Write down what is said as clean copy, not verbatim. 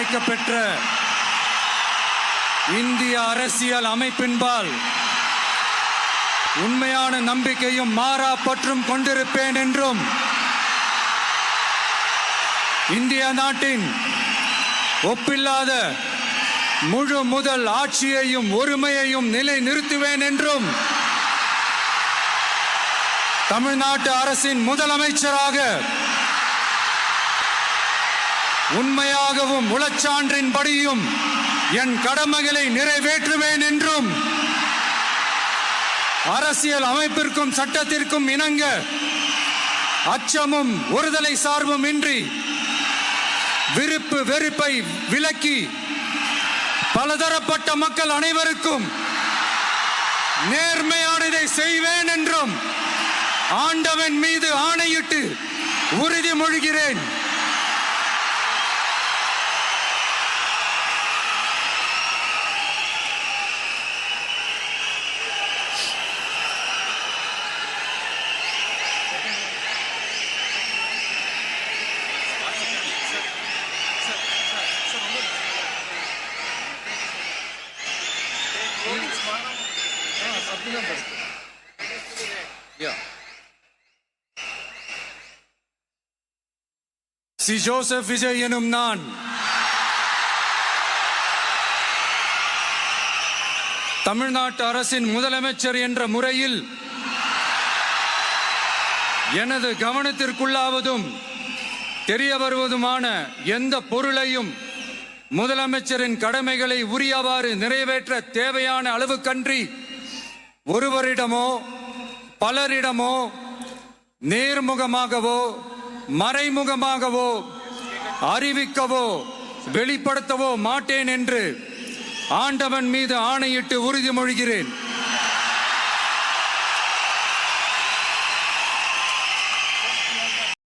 அமைக்கப்பெற்ற இந்திய அரசியல் அமைப்பின்பால் உண்மையான நம்பிக்கையும் மாறா பற்றும் கொண்டிருப்பேன் என்றும் இந்திய நாட்டின் ஒப்பில்லாத முழு முதல் ஆட்சியையும் ஒருமையையும் நிலை நிறுத்துவேன் என்றும் தமிழ்நாட்டு அரசின் முதலமைச்சராக உண்மையாகவும் உளச்சான்றின்படியும் என் கடமைகளை நிறைவேற்றுவேன் என்றும் அரசியல் அமைப்பிற்கும் சட்டத்திற்கும் இணங்க அச்சமும் ஒருதலை சார்பும் இன்றி விருப்பு வெறுப்பை விலக்கி பலதரப்பட்ட மக்கள் அனைவருக்கும் நேர்மையானதை செய்வேன் என்றும் ஆண்டவன் மீது ஆணையிட்டு உறுதிமொழிகிறேன். சி ஜோசப் விஜய் எனும் நான் தமிழ்நாட்டு அரசின் முதலமைச்சர் என்ற முறையில் எனது கவனத்திற்குள்ளாவதும் தெரிய வருவதுமான எந்த பொருளையும் முதலமைச்சரின் கடமைகளை உரியவாறு நிறைவேற்ற தேவையான அளவுக்கன்றி ஒருவரிடமோ பலரிடமோ நேர்முகமாகவோ மறைமுகமாகவோ அறிவிக்கவோ வெளிப்படுத்தவோ மாட்டேன் என்று ஆண்டவன் மீது ஆணையிட்டு உறுதிமொழிகிறேன்.